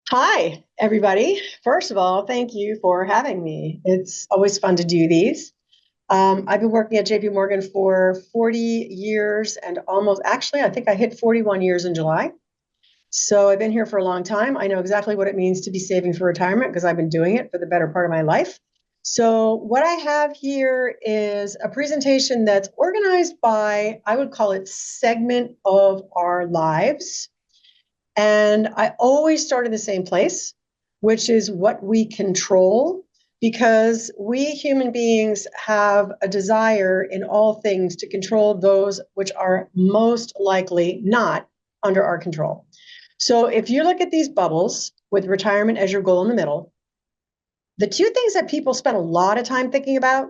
Hi, everybody. First of all, thank you for having me. It's always fun to do these. I've been working at JP Morgan for 40 years and actually, I think I hit 41 years in July. So I've been here for a long time. I know exactly what it means to be saving for retirement because I've been doing it for the better part of my life. So what I have here is a presentation that's organized by, I would call it segment of our lives. And I always start in the same place, which is what we control, because we human beings have a desire in all things to control those which are most likely not under our control. So if you look at these bubbles with retirement as your goal in the middle, the two things that people spend a lot of time thinking about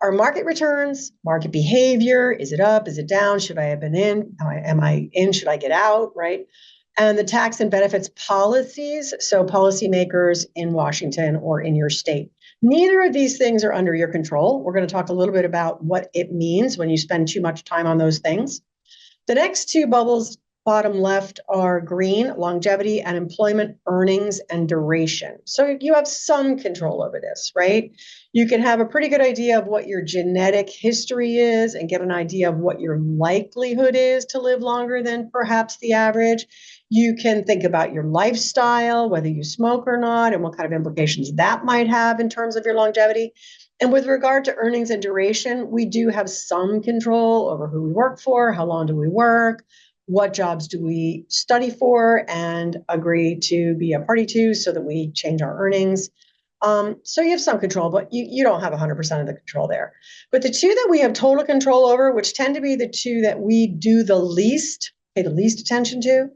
are market returns, market behavior. Is it up? Is it down? Should I have been in? Am I in? Should I get out? Right? And the tax and benefits policies. So policymakers in Washington or in your state. Neither of these things are under your control. We're going to talk a little bit about what it means when you spend too much time on those things. The next two bubbles, bottom left, are green: longevity and employment, earnings and duration. So you have some control over this, right? You can have a pretty good idea of what your genetic history is and get an idea of what your likelihood is to live longer than perhaps the average. You can think about your lifestyle, whether you smoke or not, and what kind of implications that might have in terms of your longevity. And with regard to earnings and duration, we do have some control over who we work for, how long do we work, what jobs do we study for and agree to be a party to so that we change our earnings. So you have some control, but you don't have 100% of the control there. But the two that we have total control over, which tend to be the two that we do the least, pay the least attention to,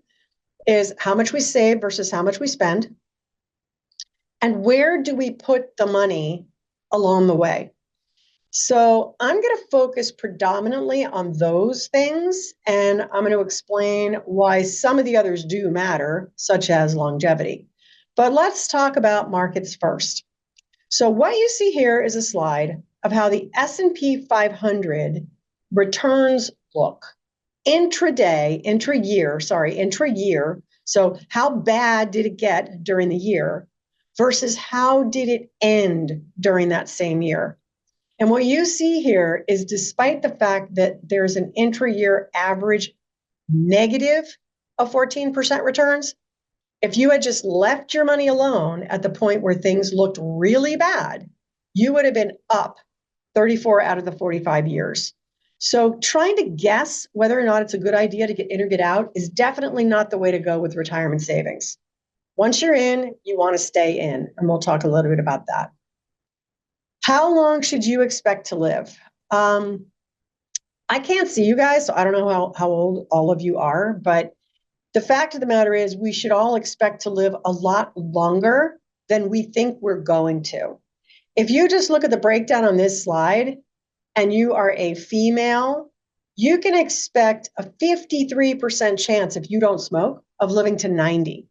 is how much we save versus how much we spend, and where do we put the money along the way. So I'm going to focus predominantly on those things, and I'm going to explain why some of the others do matter, such as longevity. But let's talk about markets first. So what you see here is a slide of how the S&P 500 returns look intra-year. So how bad did it get during the year versus how did it end during that same year? And what you see here is, despite the fact that there's an intra-year average negative of 14% returns, if you had just left your money alone at the point where things looked really bad, you would have been up 34 out of the 45 years. So trying to guess whether or not it's a good idea to get in or get out is definitely not the way to go with retirement savings. Once you're in, you want to stay in, and we'll talk a little bit about that. How long should you expect to live? I can't see you guys, so I don't know how old all of you are, but the fact of the matter is we should all expect to live a lot longer than we think we're going to. If you just look at the breakdown on this slide and you are a female, you can expect a 53% chance, if you don't smoke, of living to 90.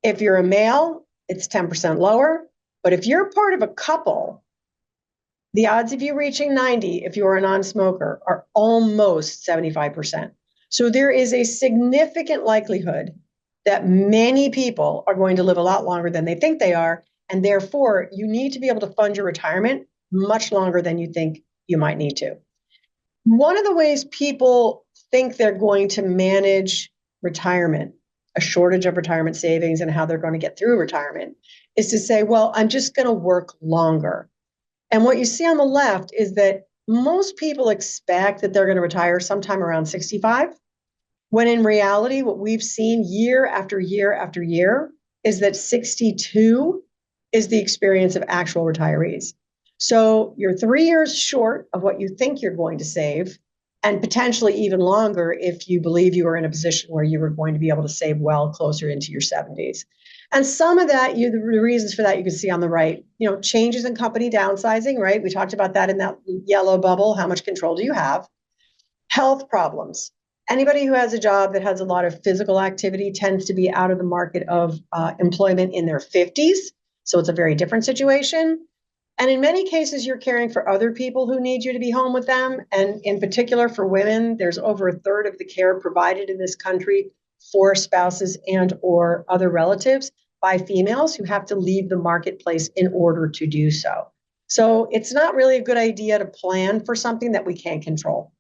If you're a male, it's 10% lower. But if you're part of a couple, the odds of you reaching 90, if you're a non-smoker, are almost 75%. So there is a significant likelihood that many people are going to live a lot longer than they think they are. And therefore, you need to be able to fund your retirement much longer than you think you might need to. One of the ways people think they're going to manage retirement, a shortage of retirement savings, and how they're going to get through retirement, is to say, well, I'm just going to work longer. And what you see on the left is that most people expect that they're going to retire sometime around 65, when in reality, what we've seen year after year after year is that 62 is the experience of actual retirees. So you're 3 years short of what you think you're going to save, and potentially even longer if you believe you are in a position where you were going to be able to save well closer into your 70s. And some of that, the reasons for that you can see on the right, changes in company downsizing, right? We talked about that in that yellow bubble. How much control do you have? Health problems. Anybody who has a job that has a lot of physical activity tends to be out of the market of employment in their 50s. So it's a very different situation. And in many cases, you're caring for other people who need you to be home with them. And in particular for women, there's over a third of the care provided in this country for spouses and or other relatives by females who have to leave the marketplace in order to do so. So it's not really a good idea to plan for something that we can't control.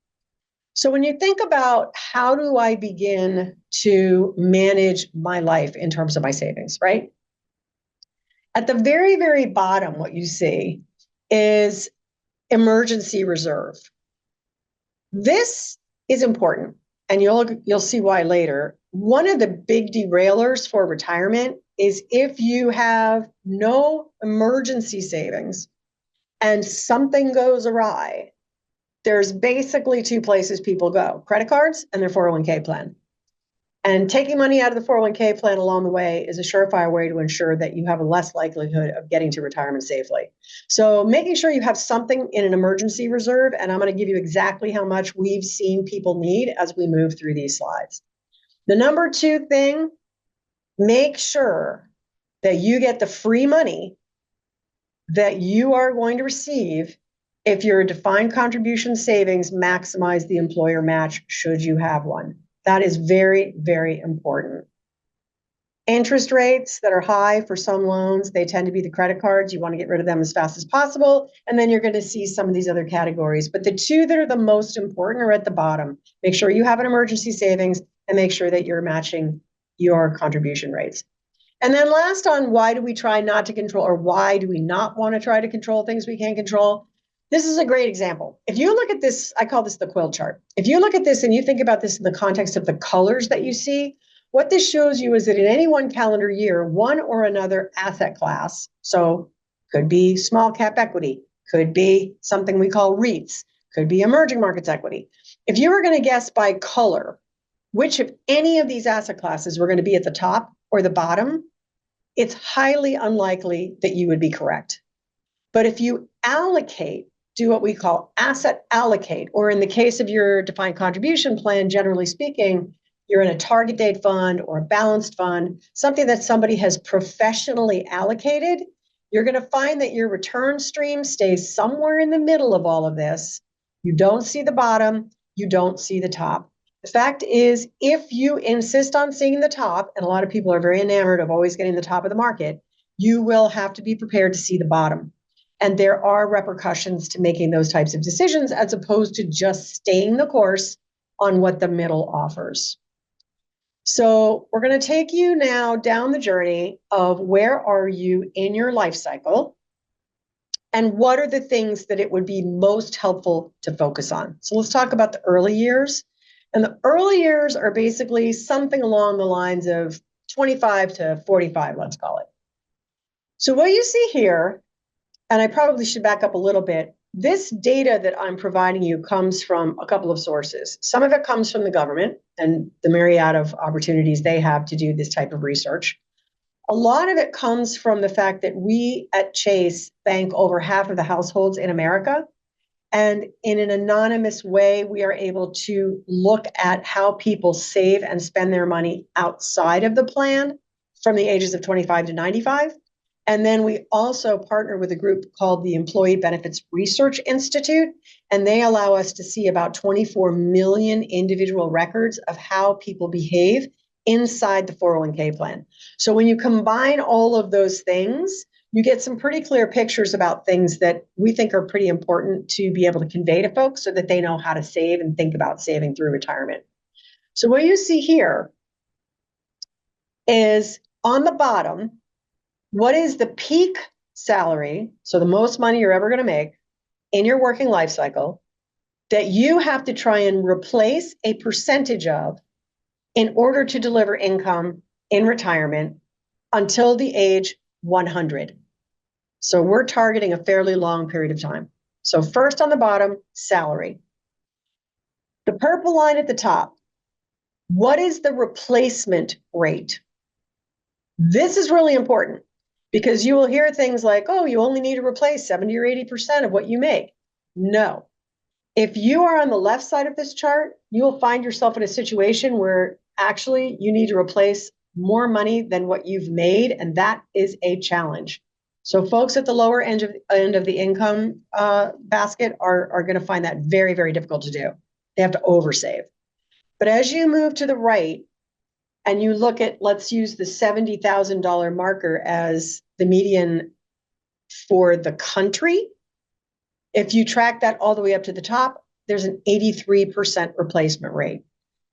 So when you think about how do I begin to manage my life in terms of my savings, right? At the very, very bottom, what you see is emergency reserve. This is important, and you'll see why later. One of the big derailers for retirement is if you have no emergency savings and something goes awry, there's basically two places people go: credit cards and their 401k plan. And taking money out of the 401k plan along the way is a surefire way to ensure that you have a less likelihood of getting to retirement safely. So making sure you have something in an emergency reserve, and I'm going to give you exactly how much we've seen people need as we move through these slides. The number two thing, make sure that you get the free money that you are going to receive if your defined contribution savings maximize the employer match should you have one. That is very, very important. Interest rates that are high for some loans, they tend to be the credit cards. You want to get rid of them as fast as possible. And then you're going to see some of these other categories. But the two that are the most important are at the bottom. Make sure you have an emergency savings and make sure that you're matching your contribution rates. And then last on why do we try not to control, or why do we not want to try to control things we can't control? This is a great example. If you look at this, I call this the quill chart. If you look at this and you think about this in the context of the colors that you see, what this shows you is that in any one calendar year, one or another asset class, so could be small cap equity, could be something we call REITs, could be emerging markets equity. If you were going to guess by color, which of any of these asset classes were going to be at the top or the bottom, it's highly unlikely that you would be correct. But if you allocate, do what we call asset allocate, or in the case of your defined contribution plan, generally speaking, you're in a target date fund or a balanced fund, something that somebody has professionally allocated, you're going to find that your return stream stays somewhere in the middle of all of this. You don't see the bottom, you don't see the top. The fact is, if you insist on seeing the top, and a lot of people are very enamored of always getting the top of the market, you will have to be prepared to see the bottom. And there are repercussions to making those types of decisions as opposed to just staying the course on what the middle offers. So we're going to take you now down the journey of where are you in your life cycle and what are the things that it would be most helpful to focus on. So let's talk about the early years. And the early years are basically something along the lines of 25 to 45, let's call it. So what you see here, and I probably should back up a little bit, this data that I'm providing you comes from a couple of sources. Some of it comes from the government and the myriad of opportunities they have to do this type of research. A lot of it comes from the fact that we at Chase bank over half of the households in America. And in an anonymous way, we are able to look at how people save and spend their money outside of the plan from the ages of 25 to 95. And then we also partner with a group called the Employee Benefits Research Institute, and they allow us to see about 24 million individual records of how people behave inside the 401k plan. So when you combine all of those things, you get some pretty clear pictures about things that we think are pretty important to be able to convey to folks so that they know how to save and think about saving through retirement. So what you see here is on the bottom, what is the peak salary, so the most money you're ever going to make in your working life cycle, that you have to try and replace a percentage of in order to deliver income in retirement until the age 100. So we're targeting a fairly long period of time. So first on the bottom, salary. The purple line at the top, what is the replacement rate? This is really important because you will hear things like, oh, you only need to replace 70 or 80% of what you make. No. If you are on the left side of this chart, you will find yourself in a situation where actually you need to replace more money than what you've made, and that is a challenge. So folks at the lower end of the income basket are going to find that very, very difficult to do. They have to oversave. But as you move to the right and you look at, let's use the $70,000 marker as the median for the country. If you track that all the way up to the top, there's an 83% replacement rate.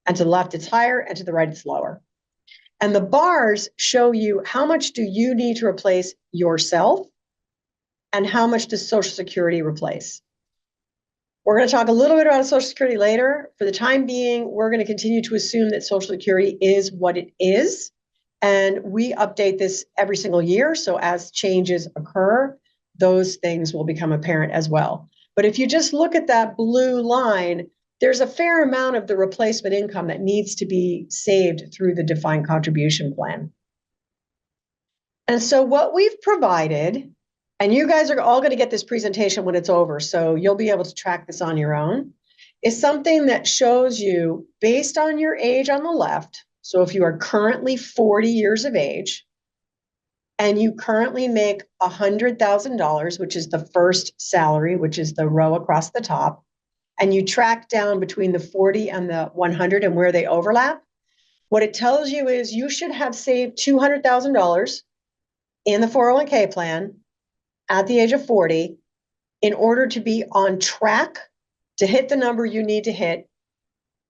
And to the left, it's higher, and to the right, it's lower. And the bars show you how much do you need to replace yourself and how much does Social Security replace. We're going to talk a little bit about Social Security later. For the time being, we're going to continue to assume that Social Security is what it is. And we update this every single year. So as changes occur, those things will become apparent as well. But if you just look at that blue line, there's a fair amount of the replacement income that needs to be saved through the defined contribution plan. And so what we've provided, and you guys are all going to get this presentation when it's over, so you'll be able to track this on your own, is something that shows you based on your age on the left. So if you are currently 40 years of age and you currently make $100,000, which is the first salary, which is the row across the top, and you track down between the 40 and the 100 and where they overlap, what it tells you is you should have saved $200,000 in the 401k plan at the age of 40 in order to be on track to hit the number you need to hit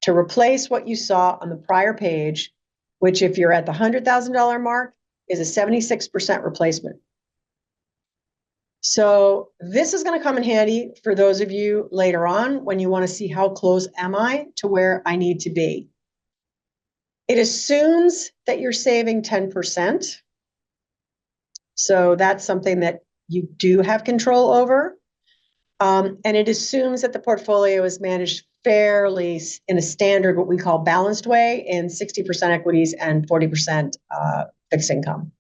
to replace what you saw on the prior page, which if you're at the $100,000 mark is a 76% replacement. So this is going to come in handy for those of you later on when you want to see how close am I to where I need to be. It assumes that you're saving 10%. So that's something that you do have control over. And it assumes that the portfolio is managed fairly in a standard, what we call balanced way, in 60% equities and 40% fixed income.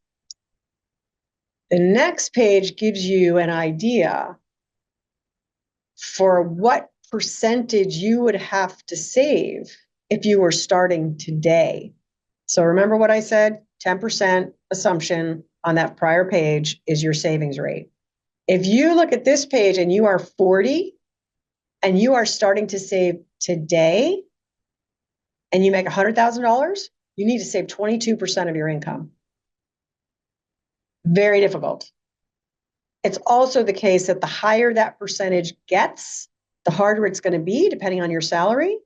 The next page gives you an idea for what percentage you would have to save if you were starting today. So remember what I said, 10% assumption on that prior page is your savings rate. If you look at this page and you are 40 and you are starting to save today and you make $100,000, you need to save 22% of your income. Very difficult. It's also the case that the higher that percentage gets, the harder it's going to be, depending on your salary,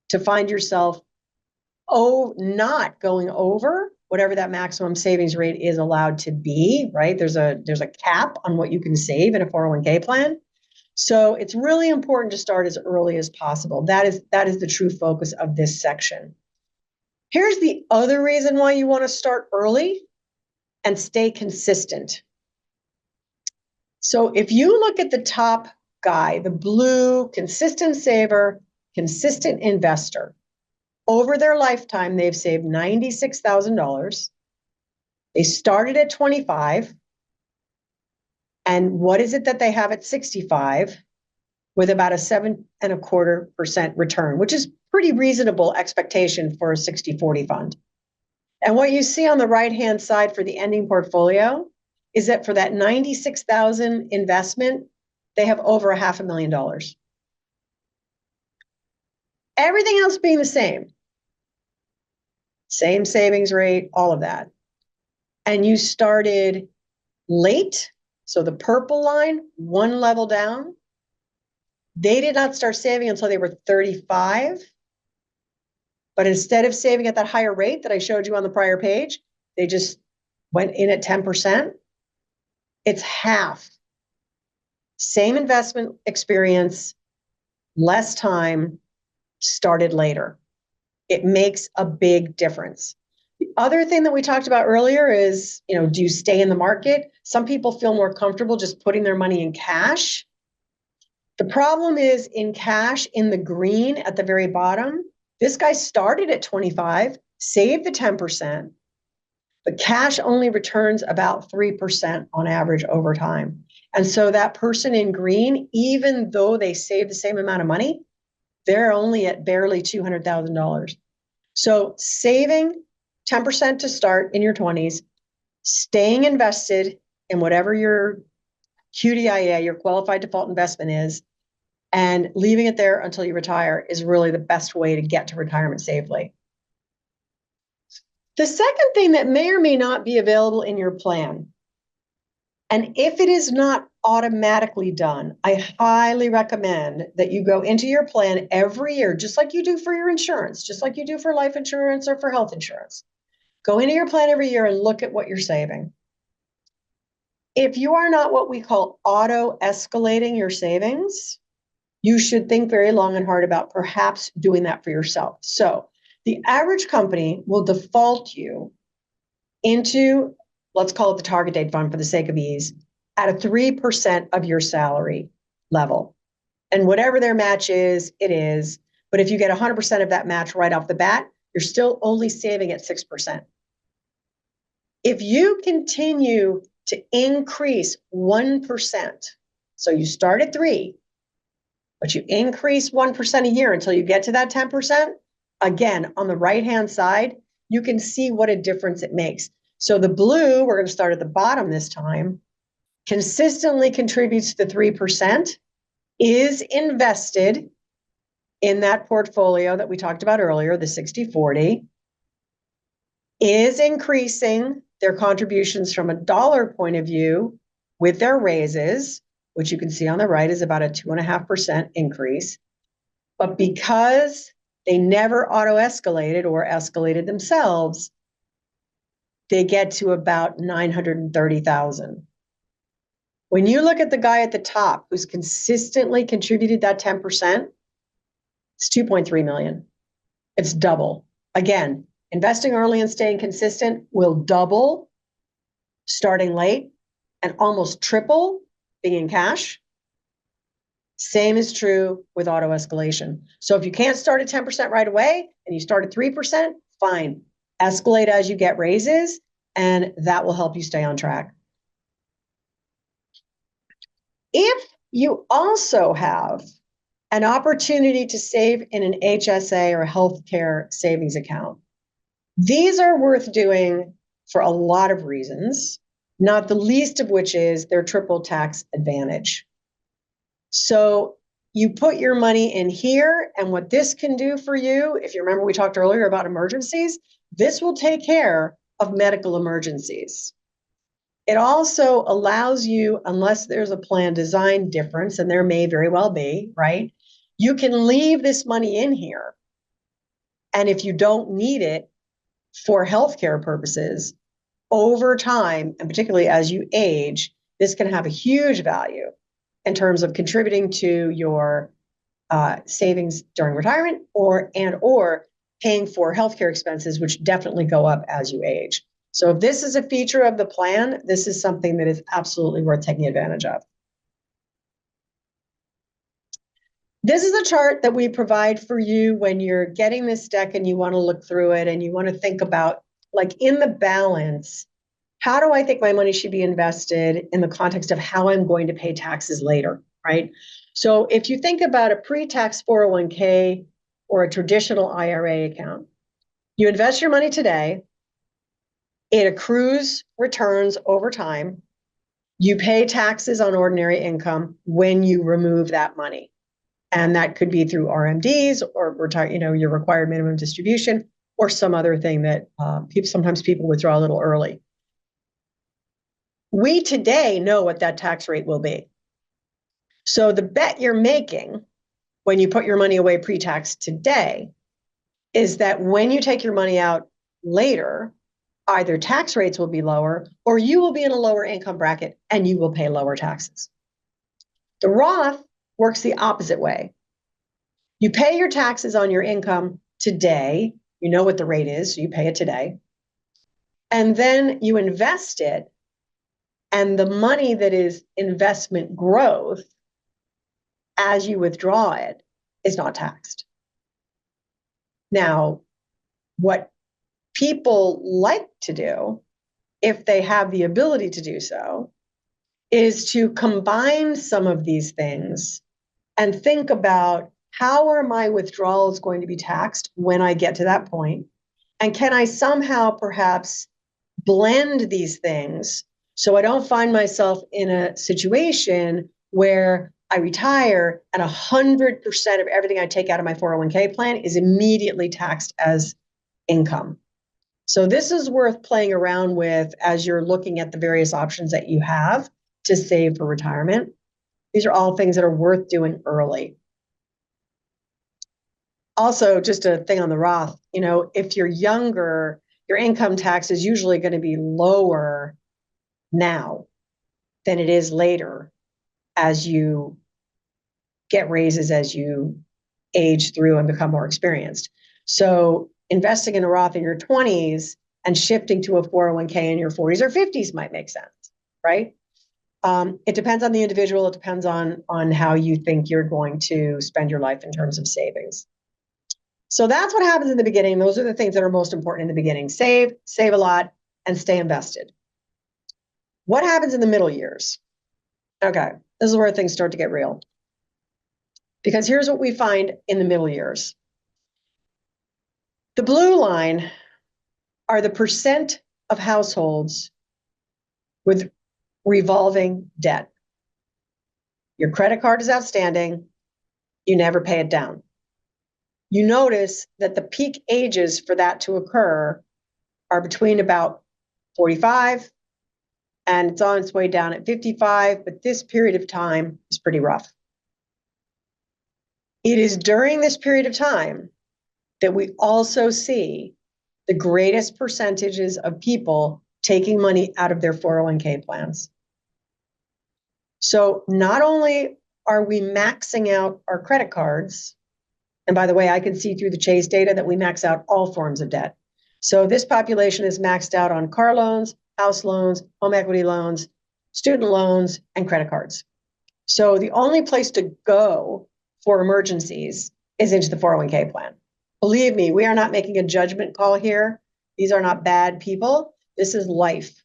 to find yourself not going over whatever that maximum savings rate is allowed to be, right? There's a cap on what you can save in a 401k plan. So it's really important to start as early as possible. That is the true focus of this section. Here's the other reason why you want to start early and stay consistent. So if you look at the top guy, the blue, consistent saver, consistent investor, over their lifetime, they've saved $96,000. They started at 25. And what is it that they have at 65 with about a 7.25% return, which is pretty reasonable expectation for a 60-40 fund. And what you see on the right-hand side for the ending portfolio is that for that $96,000 investment, they have over $500,000. Everything else being the same savings rate, all of that. And you started late, so the purple line, one level down. They did not start saving until they were 35. But instead of saving at that higher rate that I showed you on the prior page, they just went in at 10%. It's half. Same investment experience, less time, started later. It makes a big difference. The other thing that we talked about earlier is, do you stay in the market? Some people feel more comfortable just putting their money in cash. The problem is in cash in the green at the very bottom, this guy started at 25, saved the 10%, but cash only returns about 3% on average over time. And so that person in green, even though they save the same amount of money, they're only at barely $200,000. So saving 10% to start in your 20s, staying invested in whatever your QDIA, your qualified default investment is, and leaving it there until you retire is really the best way to get to retirement safely. The second thing that may or may not be available in your plan, and if it is not automatically done, I highly recommend that you go into your plan every year, just like you do for your insurance, just like you do for life insurance or for health insurance. Go into your plan every year and look at what you're saving. If you are not what we call auto-escalating your savings, you should think very long and hard about perhaps doing that for yourself. So the average company will default you into, let's call it the target date fund for the sake of ease, at a 3% of your salary level. And whatever their match is, it is. But if you get 100% of that match right off the bat, you're still only saving at 6%. If you continue to increase 1%, so you start at 3, but you increase 1% a year until you get to that 10%, again, on the right-hand side, you can see what a difference it makes. So the blue, we're going to start at the bottom this time, consistently contributes to the 3%, is invested in that portfolio that we talked about earlier, the 60-40, is increasing their contributions from a dollar point of view with their raises, which you can see on the right is about a 2.5% increase. But because they never auto-escalated or escalated themselves, they get to about $930,000. When you look at the guy at the top who's consistently contributed that 10%, it's $2.3 million. It's double. Again, investing early and staying consistent will double starting late and almost triple being in cash. Same is true with auto escalation. So if you can't start at 10% right away and you start at 3%, fine. Escalate as you get raises, and that will help you stay on track. If you also have an opportunity to save in an HSA or a healthcare savings account, these are worth doing for a lot of reasons, not the least of which is their triple tax advantage. So you put your money in here, and what this can do for you, if you remember we talked earlier about emergencies, this will take care of medical emergencies. It also allows you, unless there's a plan design difference, and there may very well be, right? You can leave this money in here. And if you don't need it for healthcare purposes, over time, and particularly as you age, this can have a huge value in terms of contributing to your savings during retirement or paying for healthcare expenses, which definitely go up as you age. So if this is a feature of the plan, this is something that is absolutely worth taking advantage of. This is a chart that we provide for you when you're getting this deck and you want to look through it and you want to think about, like, in the balance, how do I think my money should be invested in the context of how I'm going to pay taxes later, right? So if you think about a pre-tax 401k or a traditional IRA account, you invest your money today, it accrues returns over time, you pay taxes on ordinary income when you remove that money. And that could be through RMDs or your required minimum distribution or some other thing that sometimes people withdraw a little early. We today know what that tax rate will be. So the bet you're making when you put your money away pre-tax today is that when you take your money out later, either tax rates will be lower or you will be in a lower income bracket and you will pay lower taxes. The Roth works the opposite way. You pay your taxes on your income today. You know what the rate is, so you pay it today. And then you invest it, and the money that is investment growth as you withdraw it is not taxed. Now, what people like to do, if they have the ability to do so, is to combine some of these things and think about, how are my withdrawals going to be taxed when I get to that point? And can I somehow perhaps blend these things so I don't find myself in a situation where I retire and 100% of everything I take out of my 401k plan is immediately taxed as income? So this is worth playing around with as you're looking at the various options that you have to save for retirement. These are all things that are worth doing early. Also, just a thing on the Roth, if you're younger, your income tax is usually going to be lower now than it is later as you get raises, as you age through and become more experienced. So investing in a Roth in your 20s and shifting to a 401k in your 40s or 50s might make sense, right? It depends on the individual. It depends on how you think you're going to spend your life in terms of savings. So that's what happens in the beginning. Those are the things that are most important in the beginning. Save a lot, and stay invested. What happens in the middle years? Okay, this is where things start to get real. Because here's what we find in the middle years. The blue line are the percent of households with revolving debt. Your credit card is outstanding. You never pay it down. You notice that the peak ages for that to occur are between about 45 and it's on its way down at 55, but this period of time is pretty rough. It is during this period of time that we also see the greatest percentages of people taking money out of their 401k plans. So not only are we maxing out our credit cards, and by the way, I can see through the Chase data that we max out all forms of debt. So this population is maxed out on car loans, house loans, home equity loans, student loans, and credit cards. So the only place to go for emergencies is into the 401k plan. Believe me, we are not making a judgment call here. These are not bad people. This is life,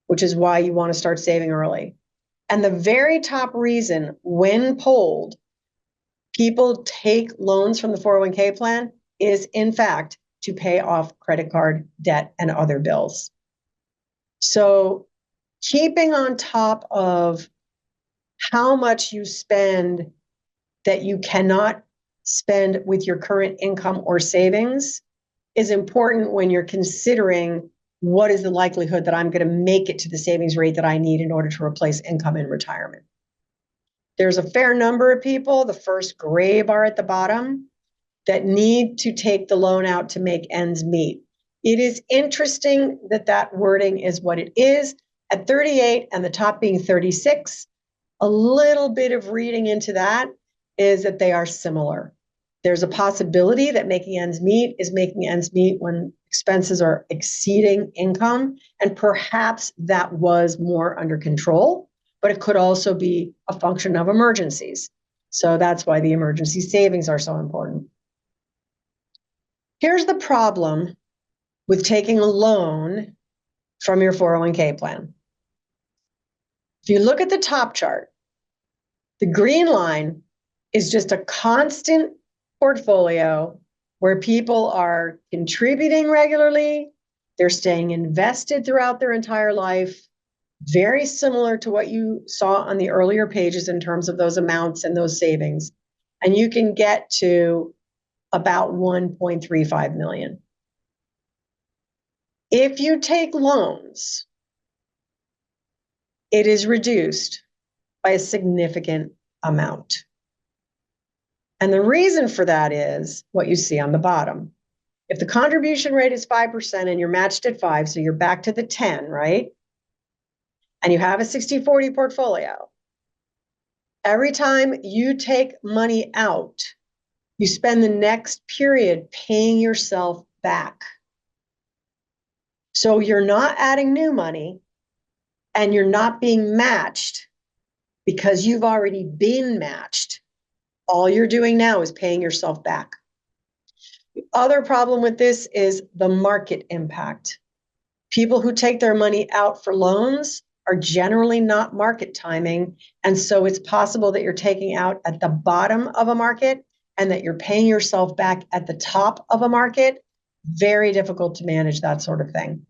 which is why you want to start saving early. And the very top reason, when polled, people take loans from the 401k plan is, in fact, to pay off credit card debt and other bills. So keeping on top of how much you spend that you cannot spend with your current income or savings is important when you're considering what is the likelihood that I'm going to make it to the savings rate that I need in order to replace income in retirement. There's a fair number of people, the first gray bar at the bottom, that need to take the loan out to make ends meet. It is interesting that that wording is what it is. At 38 and the top being 36, a little bit of reading into that is that they are similar. There's a possibility that making ends meet is making ends meet when expenses are exceeding income, and perhaps that was more under control, but it could also be a function of emergencies. So that's why the emergency savings are so important. Here's the problem with taking a loan from your 401k plan. If you look at the top chart, the green line is just a constant portfolio where people are contributing regularly, they're staying invested throughout their entire life, very similar to what you saw on the earlier pages in terms of those amounts and those savings. And you can get to about 1.35 million. If you take loans, it is reduced by a significant amount. And the reason for that is what you see on the bottom. If the contribution rate is 5% and you're matched at 5, so you're back to the 10, right? And you have a 60-40 portfolio. Every time you take money out, you spend the next period paying yourself back. So you're not adding new money and you're not being matched because you've already been matched. All you're doing now is paying yourself back. The other problem with this is the market impact. People who take their money out for loans are generally not market timing. And so it's possible that you're taking out at the bottom of a market and that you're paying yourself back at the top of a market. Very difficult to manage that sort of thing.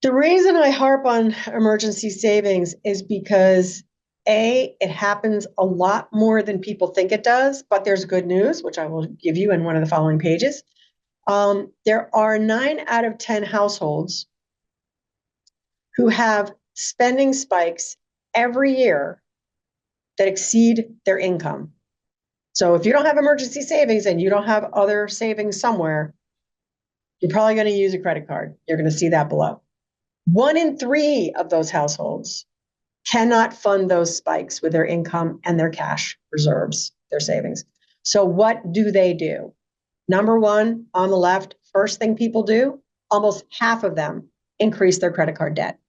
The reason I harp on emergency savings is because A, it happens a lot more than people think it does, but there's good news, which I will give you in one of the following pages. There are 9 out of 10 households who have spending spikes every year that exceed their income. So if you don't have emergency savings and you don't have other savings somewhere, you're probably going to use a credit card. You're going to see that below. 1 in 3 of those households cannot fund those spikes with their income and their cash reserves, their savings. So what do they do? Number one, on the left, first thing people do, almost half of them increase their credit card debt.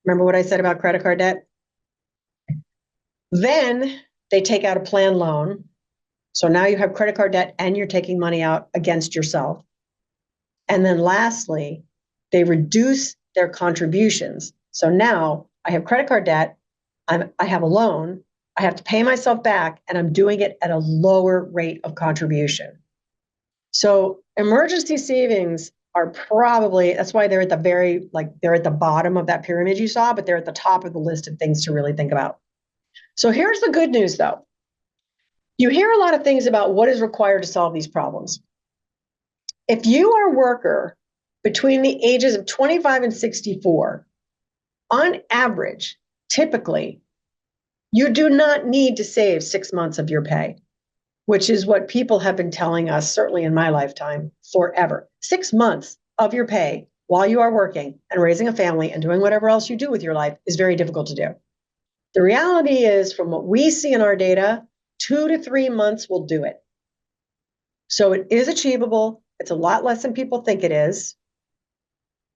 Remember what I said about credit card debt? Then they take out a plan loan. So now you have credit card debt and you're taking money out against yourself. And then lastly, they reduce their contributions. So now I have credit card debt, I have a loan, I have to pay myself back, and I'm doing it at a lower rate of contribution. So emergency savings are probably, that's why they're at the very, they're at the bottom of that pyramid you saw, but they're at the top of the list of things to really think about. So here's the good news though. You hear a lot of things about what is required to solve these problems. If you are a worker between the ages of 25 and 64, on average, typically, you do not need to save 6 months of your pay, which is what people have been telling us, certainly in my lifetime, forever. 6 months of your pay while you are working and raising a family and doing whatever else you do with your life is very difficult to do. The reality is, from what we see in our data, 2 to 3 months will do it. So it is achievable. It's a lot less than people think it is.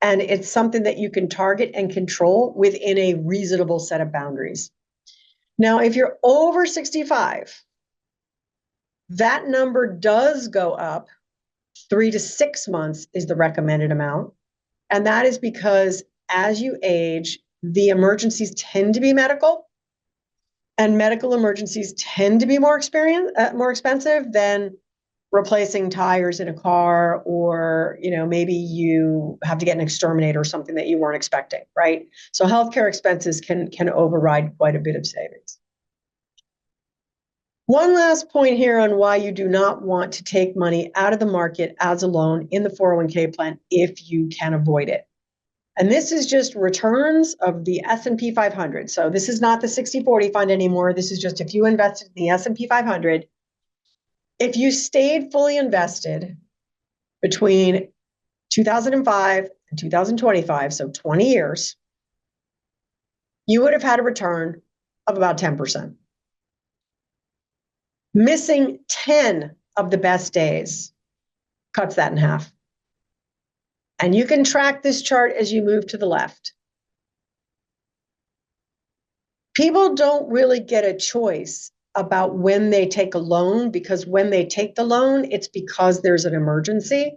And it's something that you can target and control within a reasonable set of boundaries. Now, if you're over 65, that number does go up. 3 to 6 months is the recommended amount. And that is because as you age, the emergencies tend to be medical, and medical emergencies tend to be more expensive than replacing tires in a car, or maybe you have to get an exterminator or something that you weren't expecting, right? So healthcare expenses can override quite a bit of savings. One last point here on why you do not want to take money out of the market as a loan in the 401k plan if you can avoid it. And this is just returns of the S&P 500. So this is not the 60/40 fund anymore. This is just if you invested in the S&P 500. If you stayed fully invested between 2005 and 2025, so 20 years, you would have had a return of about 10%. Missing 10 of the best days cuts that in half. And you can track this chart as you move to the left. People don't really get a choice about when they take a loan, because when they take the loan, it's because there's an emergency.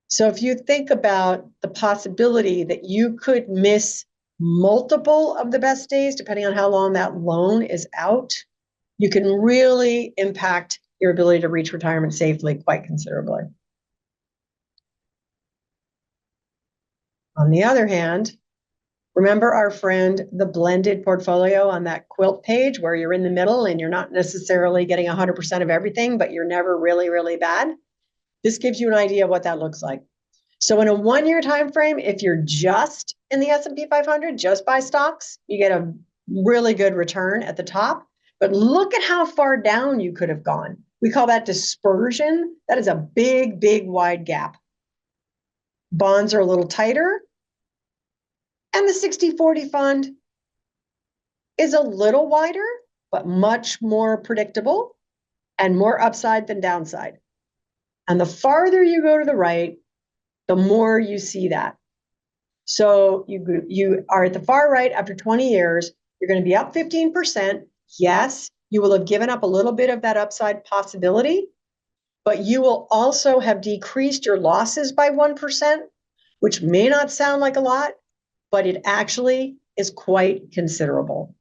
So if you think about the possibility that you could miss multiple of the best days, depending on how long that loan is out, you can really impact your ability to reach retirement safely quite considerably. On the other hand, remember our friend, the blended portfolio on that quilt page where you're in the middle and you're not necessarily getting 100% of everything, but you're never really, really bad? This gives you an idea of what that looks like. So in a 1-year time frame, if you're just in the S&P 500, just by stocks, you get a really good return at the top. But look at how far down you could have gone. We call that dispersion. That is a big, big, wide gap. Bonds are a little tighter. And the 60/40 fund is a little wider, but much more predictable and more upside than downside. And the farther you go to the right, the more you see that. So you are at the far right after 20 years, you're going to be up 15%. Yes, you will have given up a little bit of that upside possibility, but you will also have decreased your losses by 1%, which may not sound like a lot, but it actually is quite considerable.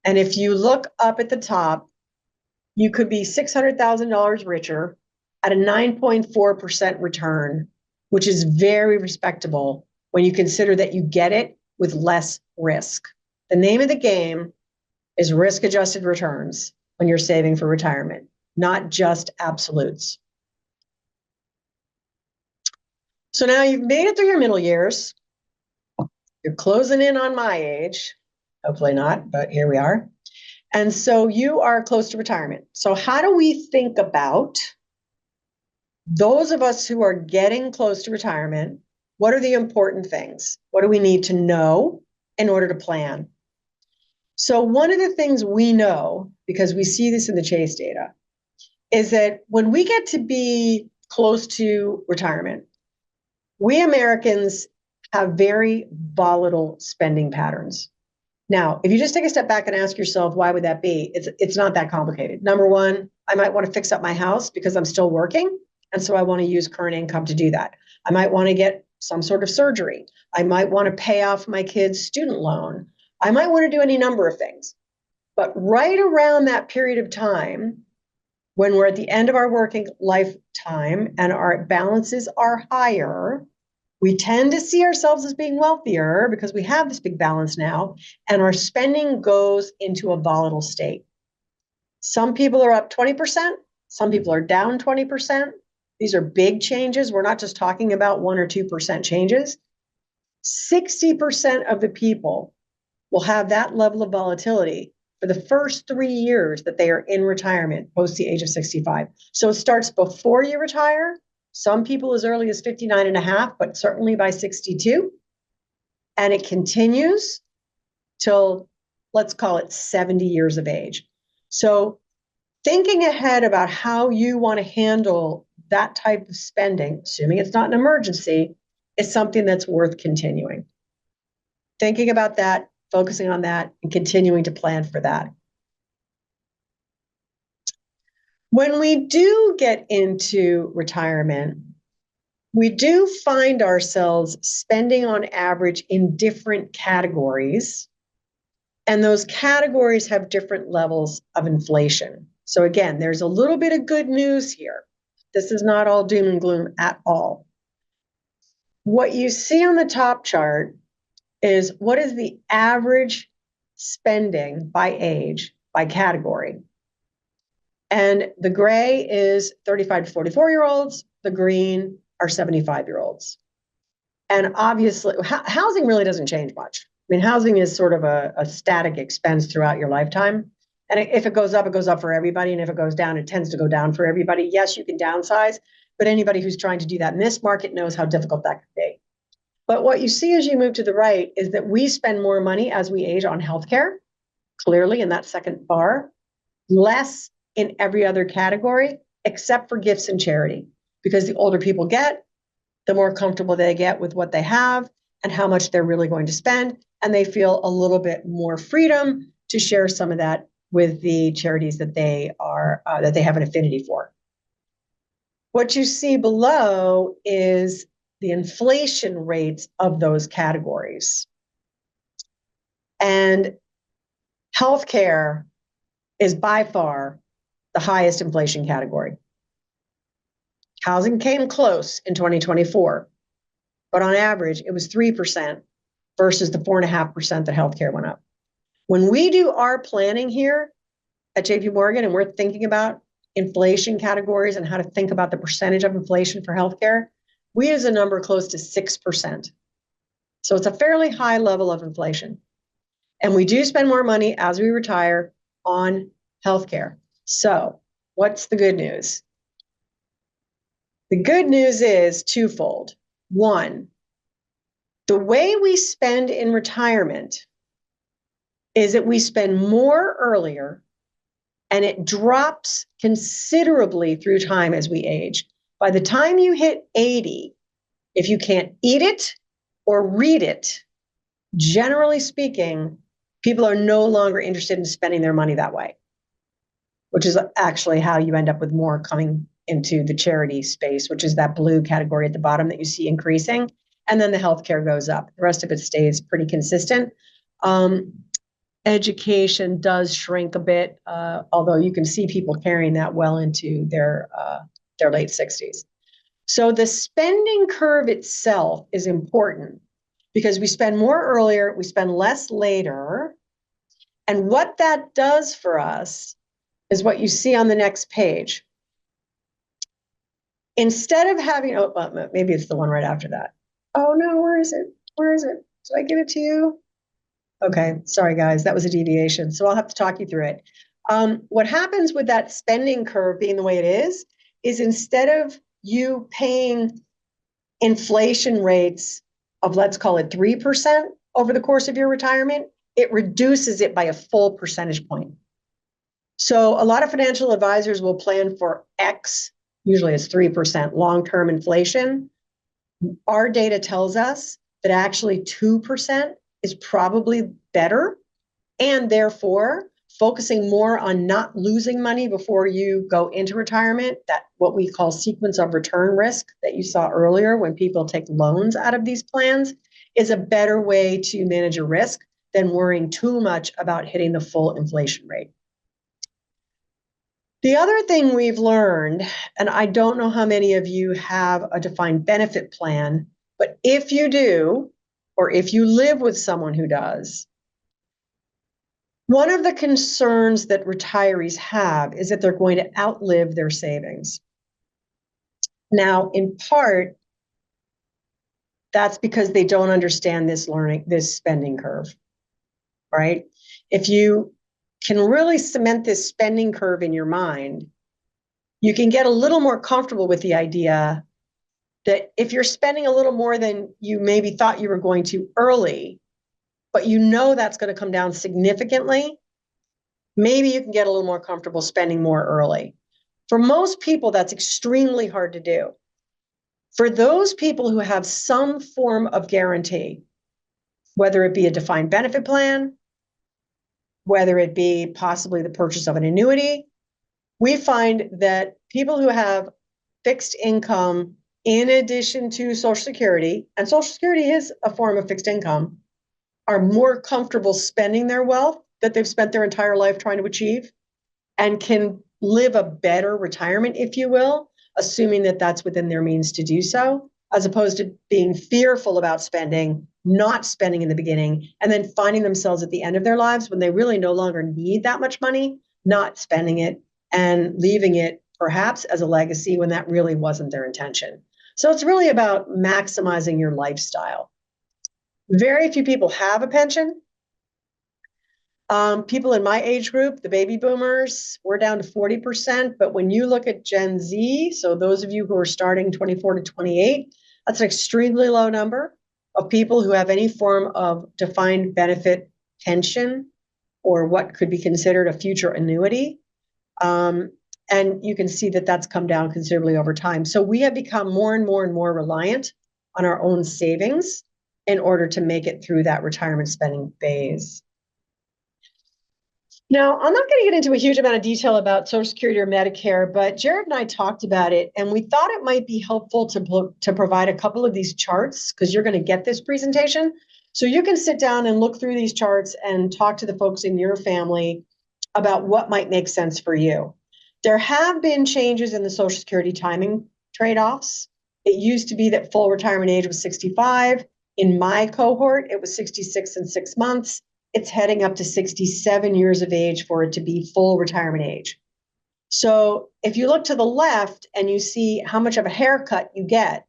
And if you look up at the top, you could be $600,000 richer at a 9.4% return, which is very respectable when you consider that you get it with less risk. The name of the game is risk-adjusted returns when you're saving for retirement. not just absolutes. So now you've made it through your middle years. You're closing in on my age. Hopefully not, but here we are. And so you are close to retirement. So how do we think about those of us who are getting close to retirement? What are the important things? What do we need to know in order to plan? So one of the things we know, because we see this in the Chase data, is that when we get to be close to retirement, we Americans have very volatile spending patterns. Now, if you just take a step back and ask yourself, why would that be? It's not that complicated. Number one, I might want to fix up my house because I'm still working. And so I want to use current income to do that. I might want to get some sort of surgery. I might want to pay off my kid's student loan. I might want to do any number of things. But right around that period of time, when we're at the end of our working lifetime and our balances are higher, we tend to see ourselves as being wealthier because we have this big balance now, and our spending goes into a volatile state. Some people are up 20%, some people are down 20%. These are big changes. We're not just talking about 1 or 2% changes. 60% of the people will have that level of volatility for the first 3 years that they are in retirement post the age of 65. So it starts before you retire. Some people as early as 59 and a half, but certainly by 62. And it continues till, let's call it 70 years of age. So thinking ahead about how you want to handle that type of spending, assuming it's not an emergency, is something that's worth continuing. Thinking about that, focusing on that, and continuing to plan for that. When we do get into retirement, we do find ourselves spending on average in different categories, and those categories have different levels of inflation. So again, there's a little bit of good news here. This is not all doom and gloom at all. What you see on the top chart is what is the average spending by age, by category. And the gray is 35 to 44-year-olds, the green are 75-year-olds. And obviously, housing really doesn't change much. I mean, housing is sort of a static expense throughout your lifetime. And if it goes up for everybody. And if it goes down, it tends to go down for everybody. Yes, you can downsize, but anybody who's trying to do that in this market knows how difficult that could be. But what you see as you move to the right is that we spend more money as we age on healthcare, clearly in that second bar, less in every other category, except for gifts and charity. Because the older people get, the more comfortable they get with what they have and how much they're really going to spend. And they feel a little bit more freedom to share some of that with the charities that they have an affinity for. What you see below is the inflation rates of those categories. And healthcare is by far the highest inflation category. Housing came close in 2024, but on average, it was 3% versus the 4.5% that healthcare went up. When we do our planning here at JP Morgan and we're thinking about inflation categories and how to think about the percentage of inflation for healthcare, we use a number close to 6%. So it's a fairly high level of inflation. And we do spend more money as we retire on healthcare. So what's the good news? The good news is twofold. One, the way we spend in retirement is that we spend more earlier and it drops considerably through time as we age. By the time you hit 80, if you can't eat it or read it, generally speaking, people are no longer interested in spending their money that way, which is actually how you end up with more coming into the charity space, which is that blue category at the bottom that you see increasing. And then the healthcare goes up. The rest of it stays pretty consistent. Education does shrink a bit, although you can see people carrying that well into their late 60s. So the spending curve itself is important because we spend more earlier, we spend less later. And what that does for us is what you see on the next page. Instead of having, oh, well, maybe it's the one right after that. Oh no, where is it? Where is it? Did I give it to you? Okay, sorry guys, that was a deviation. So I'll have to talk you through it. What happens with that spending curve being the way it is instead of you paying inflation rates of, let's call it 3% over the course of your retirement, it reduces it by a full percentage point. So a lot of financial advisors will plan for X, usually it's 3% long-term inflation. Our data tells us that actually 2% is probably better, and therefore focusing more on not losing money before you go into retirement, that what we call sequence of return risk that you saw earlier when people take loans out of these plans, is a better way to manage a risk than worrying too much about hitting the full inflation rate. The other thing we've learned, and I don't know how many of you have a defined benefit plan, but if you do, or if you live with someone who does, one of the concerns that retirees have is that they're going to outlive their savings. Now, in part, that's because they don't understand this spending curve, right? If you can really cement this spending curve in your mind, you can get a little more comfortable with the idea that if you're spending a little more than you maybe thought you were going to early, but you know that's going to come down significantly, maybe you can get a little more comfortable spending more early. For most people, that's extremely hard to do. For those people who have some form of guarantee, whether it be a defined benefit plan, whether it be possibly the purchase of an annuity, we find that people who have fixed income in addition to Social Security, and Social Security is a form of fixed income, are more comfortable spending their wealth that they've spent their entire life trying to achieve, and can live a better retirement, if you will, assuming that that's within their means to do so, as opposed to being fearful about spending, not spending in the beginning, and then finding themselves at the end of their lives when they really no longer need that much money, not spending it and leaving it perhaps as a legacy when that really wasn't their intention. So it's really about maximizing your lifestyle. Very few people have a pension. People in my age group, the baby boomers, we're down to 40%. But when you look at Gen Z, so those of you who are starting 24 to 28, that's an extremely low number of people who have any form of defined benefit pension or what could be considered a future annuity. And you can see that that's come down considerably over time. So we have become more and more and more reliant on our own savings in order to make it through that retirement spending phase. Now, I'm not going to get into a huge amount of detail about Social Security or Medicare, but Jared and I talked about it, and we thought it might be helpful to provide a couple of these charts, because you're going to get this presentation. So you can sit down and look through these charts and talk to the folks in your family about what might make sense for you. There have been changes in the Social Security timing trade-offs. It used to be that full retirement age was 65. In my cohort, it was 66 and 6 months. It's heading up to 67 years of age for it to be full retirement age. So if you look to the left and you see how much of a haircut you get,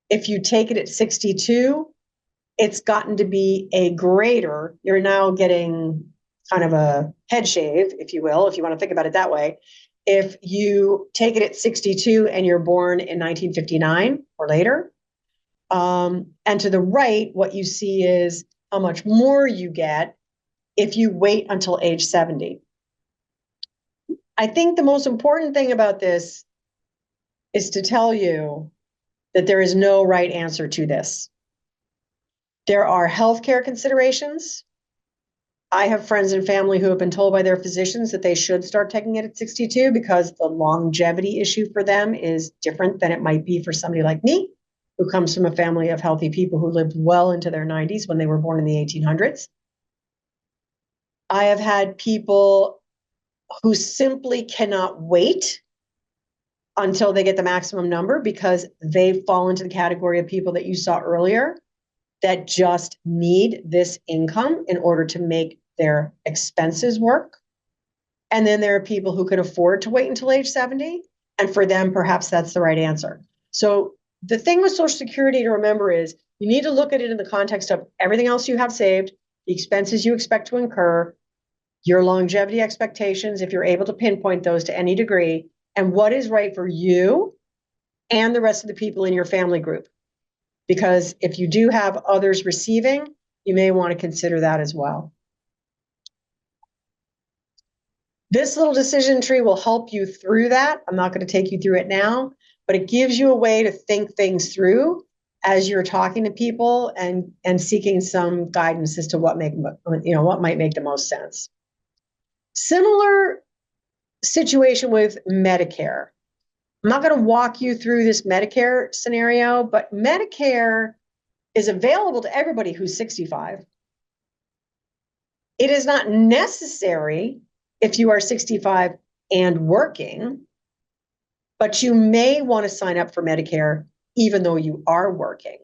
if you take it at 62, it's gotten to be a greater, you're now getting kind of a head shave, if you will, if you want to think about it that way. If you take it at 62 and you're born in 1959 or later, and to the right, what you see is how much more you get if you wait until age 70. I think the most important thing about this is to tell you that there is no right answer to this. There are healthcare considerations. I have friends and family who have been told by their physicians that they should start taking it at 62 because the longevity issue for them is different than it might be for somebody like me, who comes from a family of healthy people who lived well into their 90s when they were born in the 1800s. I have had people who simply cannot wait until they get the maximum number because they fall into the category of people that you saw earlier that just need this income in order to make their expenses work. And then there are people who can afford to wait until age 70. And for them, perhaps that's the right answer. So the thing with Social Security to remember is you need to look at it in the context of everything else you have saved, the expenses you expect to incur, your longevity expectations, if you're able to pinpoint those to any degree, and what is right for you and the rest of the people in your family group. Because if you do have others receiving, you may want to consider that as well. This little decision tree will help you through that. I'm not going to take you through it now, but it gives you a way to think things through as you're talking to people and seeking some guidance as to what might make the most sense. Similar situation with Medicare. I'm not going to walk you through this Medicare scenario, but Medicare is available to everybody who's 65. It is not necessary if you are 65 and working, but you may want to sign up for Medicare even though you are working.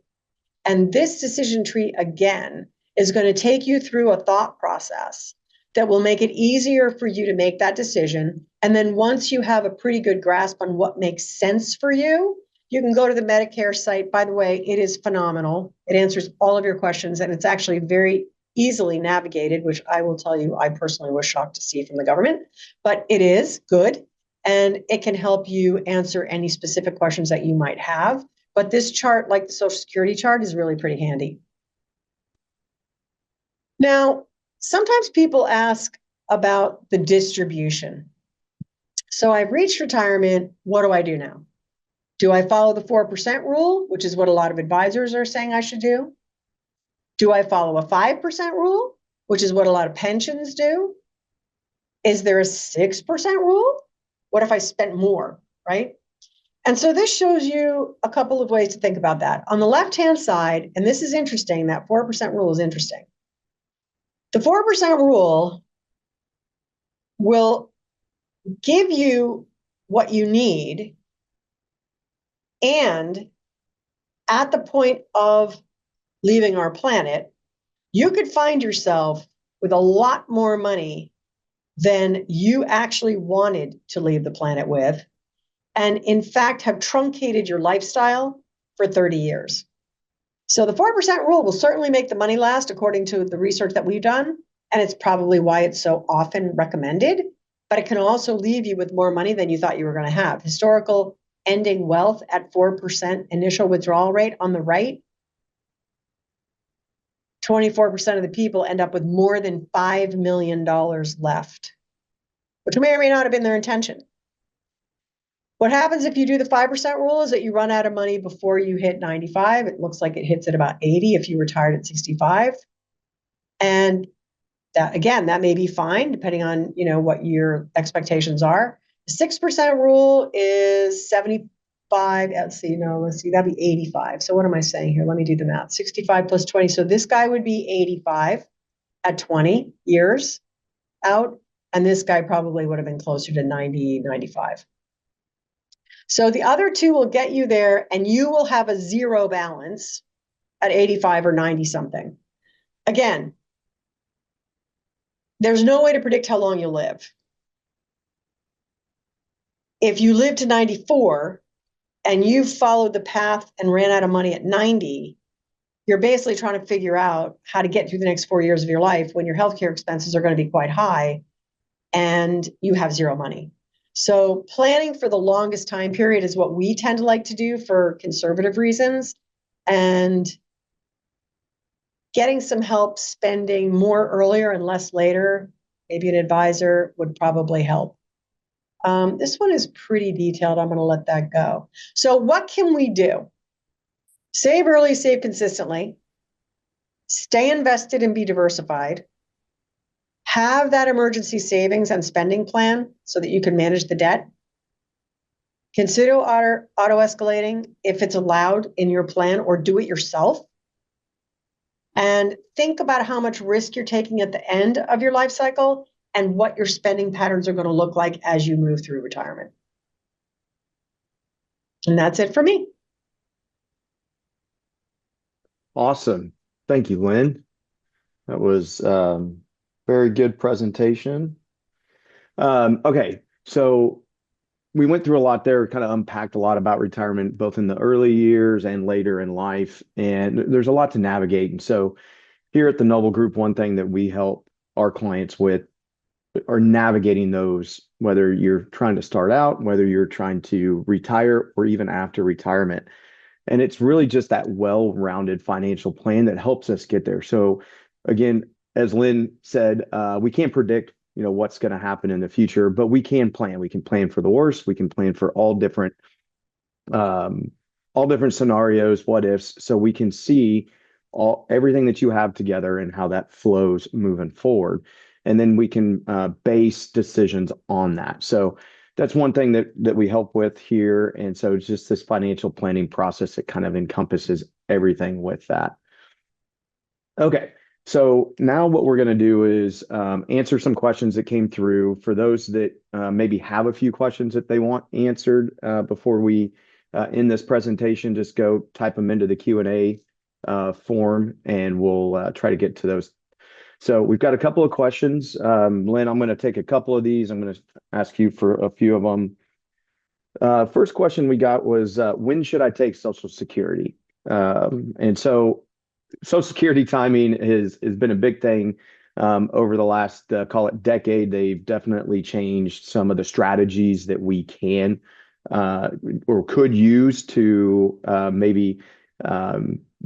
And this decision tree, again, is going to take you through a thought process that will make it easier for you to make that decision. And then once you have a pretty good grasp on what makes sense for you, you can go to the Medicare site. By the way, it is phenomenal. It answers all of your questions, and it's actually very easily navigated, which I will tell you, I personally was shocked to see from the government, but it is good, and it can help you answer any specific questions that you might have. But this chart, like the Social Security chart, is really pretty handy. Now, sometimes people ask about the distribution. So I've reached retirement. What do I do now? Do I follow the 4% rule, which is what a lot of advisors are saying I should do? Do I follow a 5% rule, which is what a lot of pensions do? Is there a 6% rule? What if I spent more, right? And so this shows you a couple of ways to think about that. On the left-hand side, and this is interesting, that 4% rule is interesting. The 4% rule will give you what you need, and at the point of leaving our planet, you could find yourself with a lot more money than you actually wanted to leave the planet with, and in fact have truncated your lifestyle for 30 years. So the 4% rule will certainly make the money last according to the research that we've done, and it's probably why it's so often recommended, but it can also leave you with more money than you thought you were going to have. Historical ending wealth at 4% initial withdrawal rate on the right, 24% of the people end up with more than $5 million left, which may or may not have been their intention. What happens if you do the 5% rule is that you run out of money before you hit 95. It looks like it hits at about 80 if you retired at 65. And that, again, that may be fine depending on, what your expectations are. The 6% rule is 75. Let's see, that'd be 85. So what am I saying here? Let me do the math. 65 plus 20. So this guy would be 85 at 20 years out. And this guy probably would have been closer to 90, 95. So the other two will get you there, and you will have a zero balance at 85 or 90 something. Again, there's no way to predict how long you'll live. If you live to 94 and you followed the path and ran out of money at 90, you're basically trying to figure out how to get through the next 4 years of your life when your healthcare expenses are going to be quite high and you have zero money. So planning for the longest time period is what we tend to like to do for conservative reasons, and getting some help spending more earlier and less later, maybe an advisor, would probably help. This one is pretty detailed. I'm going to let that go. So what can we do? Save early, save consistently, stay invested and be diversified, have that emergency savings and spending plan so that you can manage the debt. Consider auto escalating if it's allowed in your plan, or do it yourself. And think about how much risk you're taking at the end of your life cycle and what your spending patterns are going to look like as you move through retirement. And that's it for me. Awesome. Thank you, Lynn. That was very good presentation. Okay, so we went through a lot there, kind of unpacked a lot about retirement, both in the early years and later in life. And there's a lot to navigate. And so here at the Noble Group, one thing that we help our clients with are navigating those, whether you're trying to start out, whether you're trying to retire, or even after retirement. And it's really just that well-rounded financial plan that helps us get there. So again, as Lynn said, we can't predict, what's going to happen in the future, but we can plan. We can plan for the worst. We can plan for um, all different scenarios, what ifs, so we can see everything that you have together and how that flows moving forward. And then we can base decisions on that. So that's one thing that we help with here. And so it's just this financial planning process that kind of encompasses everything with that. Okay. So now what we're going to do is answer some questions that came through. For those that maybe have a few questions that they want answered before we end this presentation, just go type them into the Q&A form, and we'll try to get to those. So we've got a couple of questions. Lynn, I'm going to take a couple of these. I'm going to ask you for a few of them. First question we got was, when should I take Social Security? And so Social Security timing has been a big thing over the last, call it decade. They've definitely changed some of the strategies that we can or could use to maybe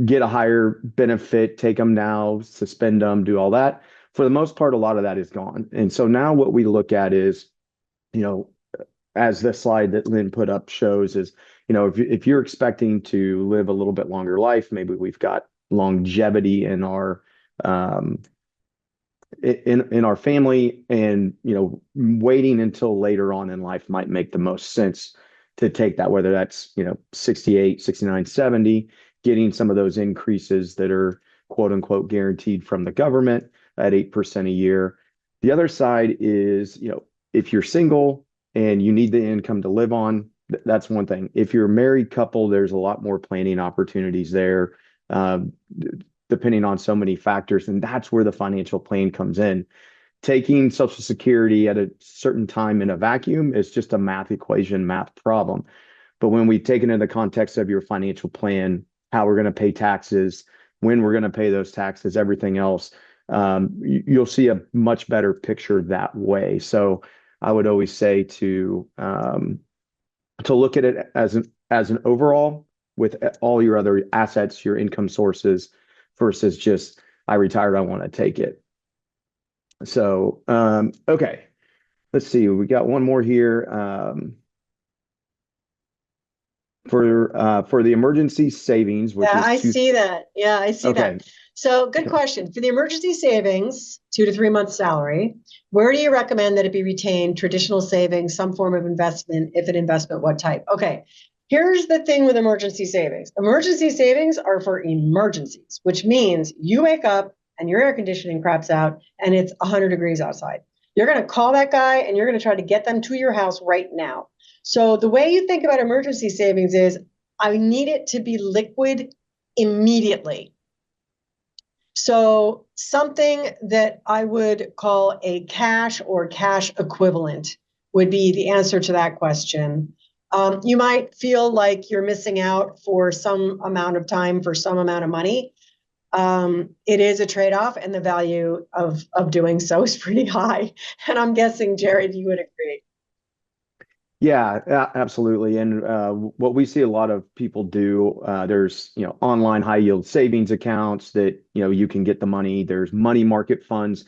get a higher benefit, take them now, suspend them, do all that. For the most part, a lot of that is gone. And so now what we look at is, as the slide that Lynn put up shows, is, if you're expecting to live a little bit longer life, maybe we've got longevity in our in our family, and waiting until later on in life might make the most sense to take that, whether that's 68, 69, 70, getting some of those increases that are quote unquote guaranteed from the government at 8% a year. The other side is, if you're single and you need the income to live on, that's one thing. If you're a married couple, there's a lot more planning opportunities there, depending on so many factors. And that's where the financial plan comes in. Taking Social Security at a certain time in a vacuum is just a math equation, math problem. But when we take it into the context of your financial plan, how we're going to pay taxes, when we're going to pay those taxes, everything else, you'll see a much better picture that way. So I would always say to look at it as an overall, with all your other assets, your income sources, versus just, I retired, I want to take it. So, okay, let's see. We got one more here. For the emergency savings, which Yeah, is I see that. Yeah, I see okay. that. So good question. For the emergency savings, 2 to 3 months salary, where do you recommend that it be retained? Traditional savings, some form of investment? If an investment, what type? Okay. Here's the thing with emergency savings. Emergency savings are for emergencies, which means you wake up and your air conditioning craps out and it's 100 degrees outside. You're going to call that guy and you're going to try to get them to your house right now. So the way you think about emergency savings is, I need it to be liquid immediately. So something that I would call a cash or cash equivalent would be the answer to that question. You might feel like you're missing out for some amount of time for some amount of money. It is a trade-off, and the value of doing so is pretty high. And I'm guessing, Jared, you would agree. Yeah, absolutely. And what we see a lot of people do, there's, online high yield savings accounts that, you can get the money. There's money market funds.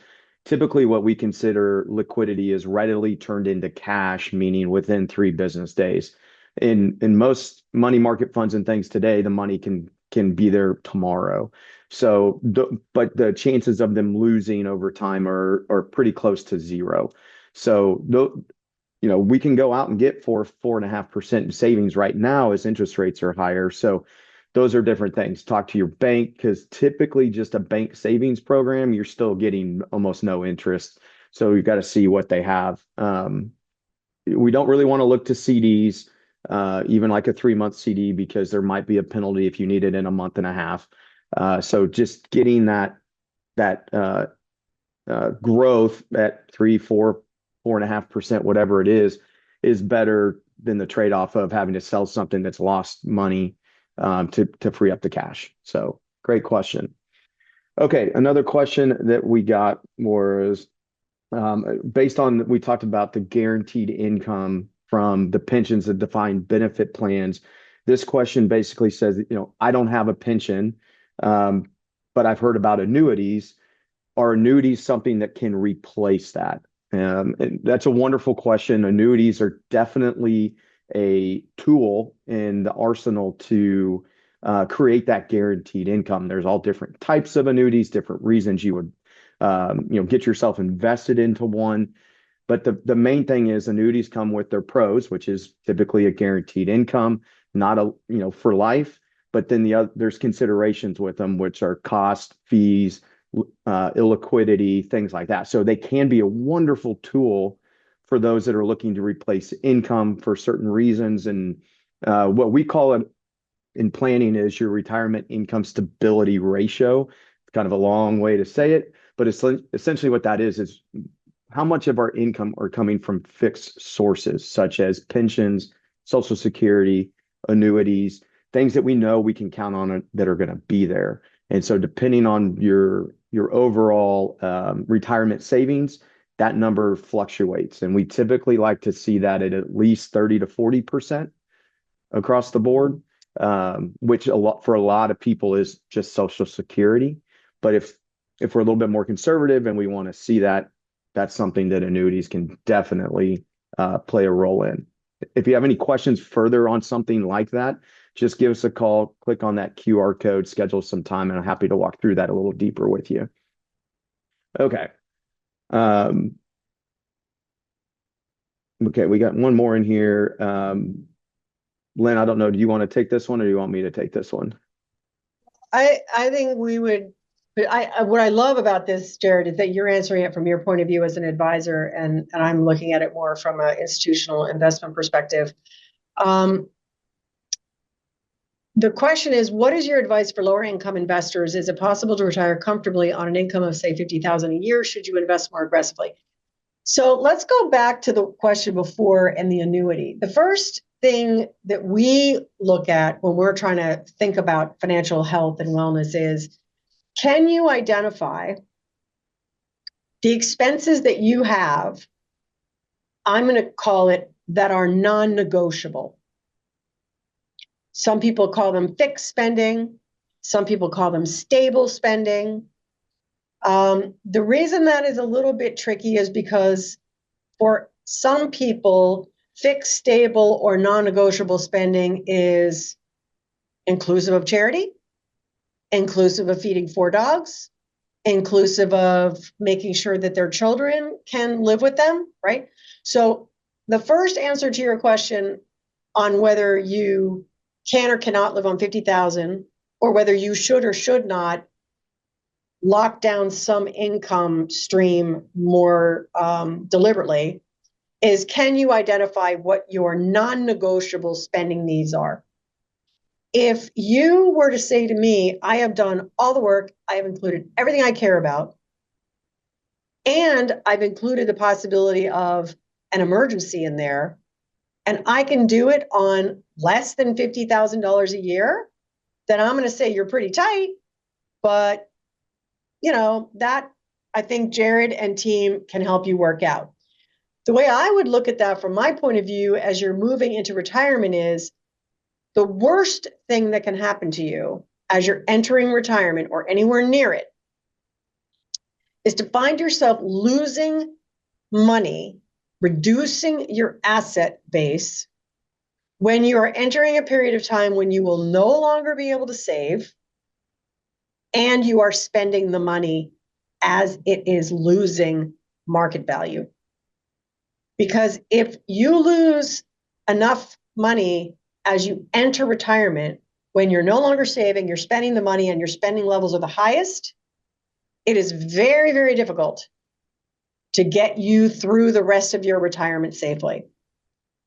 Typically, what we consider liquidity is readily turned into cash, meaning within 3 business days. In most money market funds and things today, the money can be there tomorrow. So, but the chances of them losing over time are pretty close to zero. So we can go out and get 4.5% in savings right now as interest rates are higher. So those are different things. Talk to your bank, because typically just a bank savings program, you're still getting almost no interest. So you've got to see what they have. We don't really want to look to CDs, even like a 3-month CD, because there might be a penalty if you need it in a month and a half. So just getting that growth at 3, 4, 4.5%, whatever it is better than the trade-off of having to sell something that's lost money to free up the cash. So great question. Okay, another question that we got was based on, we talked about the guaranteed income from the pensions and defined benefit plans. This question basically says, I don't have a pension, but I've heard about annuities. Are annuities something that can replace that? And that's a wonderful question. Annuities are definitely a tool in the arsenal to create that guaranteed income. There's all different types of annuities, different reasons you would get yourself invested into one. But the main thing is annuities come with their pros, which is typically a guaranteed income, not for life. But then there's considerations with them, which are cost, fees, illiquidity, things like that. So they can be a wonderful tool for those that are looking to replace income for certain reasons. And what we call it in planning is your retirement income stability ratio. It's kind of a long way to say it, but it's essentially what that is how much of our income are coming from fixed sources, such as pensions, Social Security, annuities, things that we know we can count on that are going to be there. And so depending on your overall retirement savings, that number fluctuates. And we typically like to see that at least 30 to 40% across the board, which for a lot of people is just Social Security. But if we're a little bit more conservative and we want to see that, that's something that annuities can definitely play a role in. If you have any questions further on something like that, just give us a call, click on that QR code, schedule some time, and I'm happy to walk through that a little deeper with you. Okay. Okay, we got one more in here. Lynn, I don't know, do you want to take this one or do you want me to take this one? I think we would, but what I love about this, Jared, is that you're answering it from your point of view as an advisor, and I'm looking at it more from an institutional investment perspective. The question is, what is your advice for lower income investors? Is it possible to retire comfortably on an income of, say, $50,000 a year? Should you invest more aggressively? So let's go back to the question before and the annuity. The first thing that we look at when we're trying to think about financial health and wellness is, can you identify the expenses that you have, I'm going to call it, that are non-negotiable? Some people call them fixed spending. Some people call them stable spending. The reason that is a little bit tricky is because for some people, fixed, stable, or non-negotiable spending is inclusive of charity, inclusive of feeding 4 dogs, inclusive of making sure that their children can live with them, right? So the first answer to your question on whether you can or cannot live on 50,000, or whether you should or should not lock down some income stream more deliberately, is, can you identify what your non-negotiable spending needs are? If you were to say to me, I have done all the work, I have included everything I care about, and I've included the possibility of an emergency in there, and I can do it on less than $50,000 a year, then I'm going to say you're pretty tight. But, that I think Jared and team can help you work out. The way I would look at that from my point of view as you're moving into retirement is, the worst thing that can happen to you as you're entering retirement or anywhere near it is to find yourself losing money, reducing your asset base when you are entering a period of time when you will no longer be able to save, and you are spending the money as it is losing market value. Because if you lose enough money as you enter retirement, when you're no longer saving, you're spending the money and your spending levels are the highest, it is very, very difficult to get you through the rest of your retirement safely.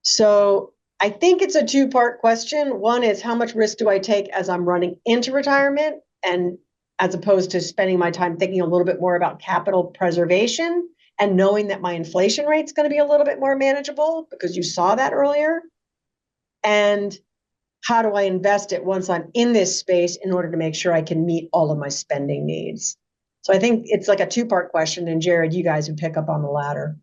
So I think it's a 2-part question. One is, how much risk do I take as I'm running into retirement, and as opposed to spending my time thinking a little bit more about capital preservation? and knowing that my inflation rate's going to be a little bit more manageable because you saw that earlier. And how do I invest it once I'm in this space in order to make sure I can meet all of my spending needs? So I think it's like a two-part question. And Jared, you guys would pick up on the latter.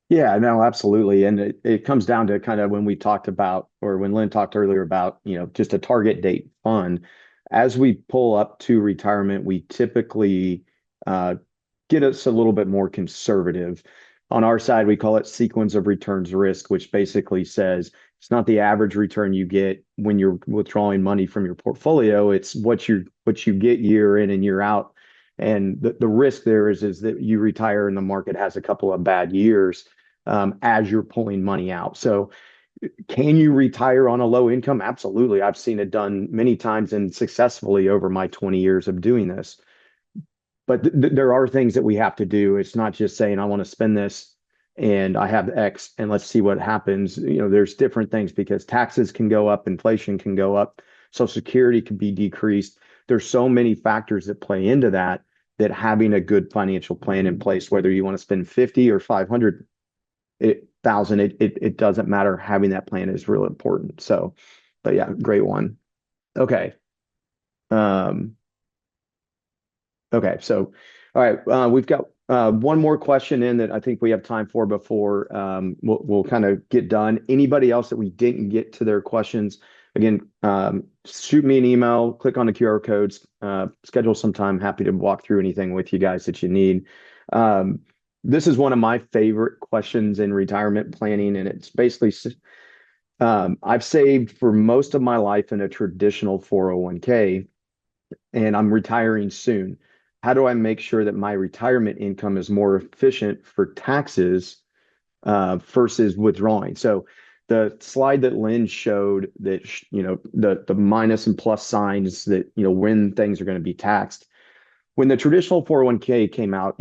Yeah, no, absolutely. And it comes down to kind of when we talked about, or when Lynn talked earlier about, just a target date fund. As we pull up to retirement, we typically uh, get us a little bit more conservative. On our side, we call it sequence of returns risk, which basically says it's not the average return you get when you're withdrawing money from your portfolio. It's what you get year in and year out. And the risk there is that you retire and the market has a couple of bad years as you're pulling money out. So can you retire on a low income? Absolutely. I've seen it done many times and successfully over my 20 years of doing this. But there are things that we have to do. It's not just saying, I want to spend this and I have X and let's see what happens. There's different things because taxes can go up, inflation can go up, Social Security can be decreased. There's so many factors that play into that, that having a good financial plan in place, whether you want to spend 50 or 500,000, it doesn't matter. Having that plan is real important. So, but yeah, great one. Okay. Um, okay. So, all right. We've got one more question in that I think we have time for before we'll kind of get done. Anybody else that we didn't get to their questions, again, shoot me an email, click on the QR codes, schedule some time. Happy to walk through anything with you guys that you need. This is one of my favorite questions in retirement planning, and it's basically I've saved for most of my life in a traditional 401k, and I'm retiring soon. How do I make sure that my retirement income is more efficient for taxes versus withdrawing? So the slide that Lynn showed that the minus and plus signs that when things are going to be taxed. When the traditional 401k came out,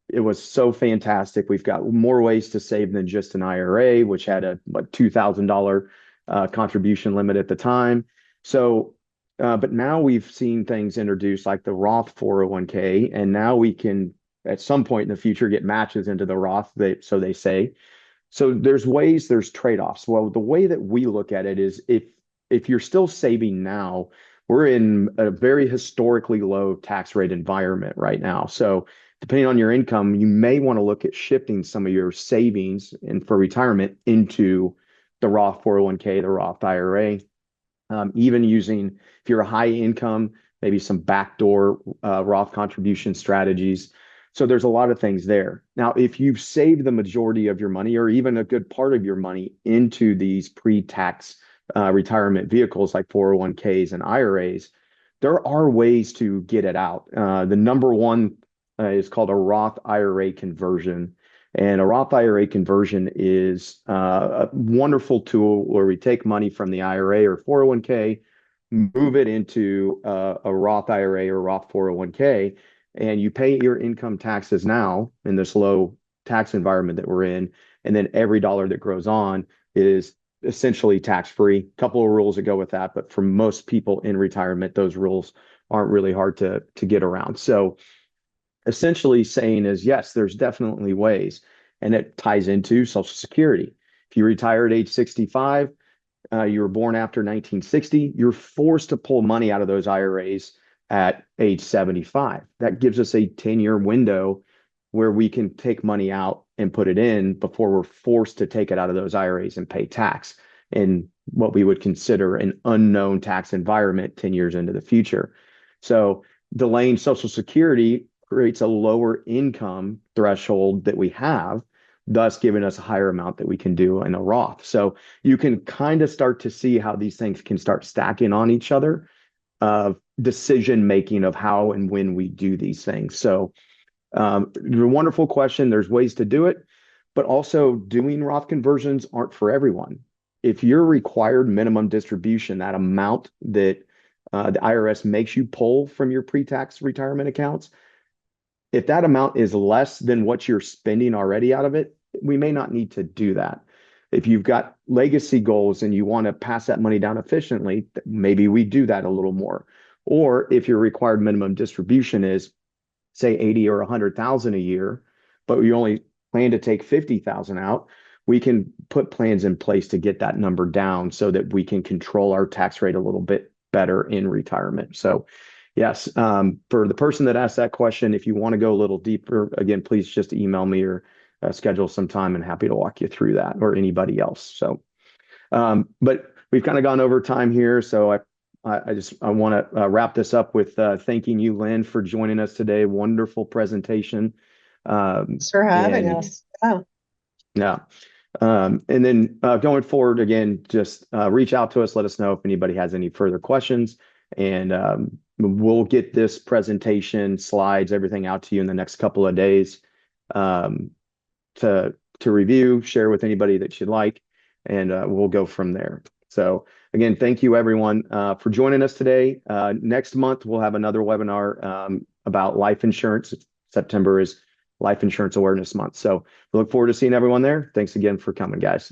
it was so fantastic. We've got more ways to save than just an IRA, which had a $2,000 contribution limit at the time. So, but now we've seen things introduced like the Roth 401k, and now we can, at some point in the future, get matches into the Roth. So they say. So there's trade-offs. Well, the way that we look at it is if you're still saving now, we're in a very historically low tax rate environment right now. So depending on your income, you may want to look at shifting some of your savings and for retirement into the Roth 401k, the Roth IRA, even using, if you're a high income, maybe some backdoor Roth contribution strategies. So there's a lot of things there. Now, if you've saved the majority of your money or even a good part of your money into these pre-tax retirement vehicles like 401ks and IRAs, there are ways to get it out. The number one is called a Roth IRA conversion. And a Roth IRA conversion is a wonderful tool where we take money from the IRA or 401k, move it into a Roth IRA or Roth 401k, and you pay your income taxes now in this low tax environment that we're in. And then every dollar that grows on is essentially tax-free. A couple of rules that go with that, but for most people in retirement, those rules aren't really hard to get around. So essentially saying is, yes, there's definitely ways, and it ties into Social Security. If you retire at age 65, you were born after 1960, you're forced to pull money out of those IRAs at age 75. That gives us a 10-year window where we can take money out and put it in before we're forced to take it out of those IRAs and pay tax in what we would consider an unknown tax environment 10 years into the future. So delaying Social Security creates a lower income threshold that we have, thus giving us a higher amount that we can do in a Roth. So you can kind of start to see how these things can start stacking on each other of decision making of how and when we do these things. So a wonderful question. There's ways to do it, but also doing Roth conversions aren't for everyone. If your required minimum distribution, that amount that the IRS makes you pull from your pre-tax retirement accounts, if that amount is less than what you're spending already out of it, we may not need to do that. If you've got legacy goals and you want to pass that money down efficiently, maybe we do that a little more. Or if your required minimum distribution is, say, 80 or 100,000 a year, but you only plan to take 50,000 out, we can put plans in place to get that number down so that we can control our tax rate a little bit better in retirement. So yes, for the person that asked that question, if you want to go a little deeper, again, please just email me or schedule some time, and happy to walk you through that, or anybody else. So, but we've kind of gone over time here. So I want to wrap this up with thanking you, Lynn, for joining us today. Wonderful presentation. Thanks for having And us. Yeah. yeah. And then going forward, again, just reach out to us. Let us know if anybody has any further questions. And we'll get this presentation, slides, everything out to you in the next couple of days to review, share with anybody that you'd like, and we'll go from there. So again, thank you everyone for joining us today. Next month, we'll have another webinar about life insurance. September is Life Insurance Awareness Month. So we look forward to seeing everyone there. Thanks again for coming, guys.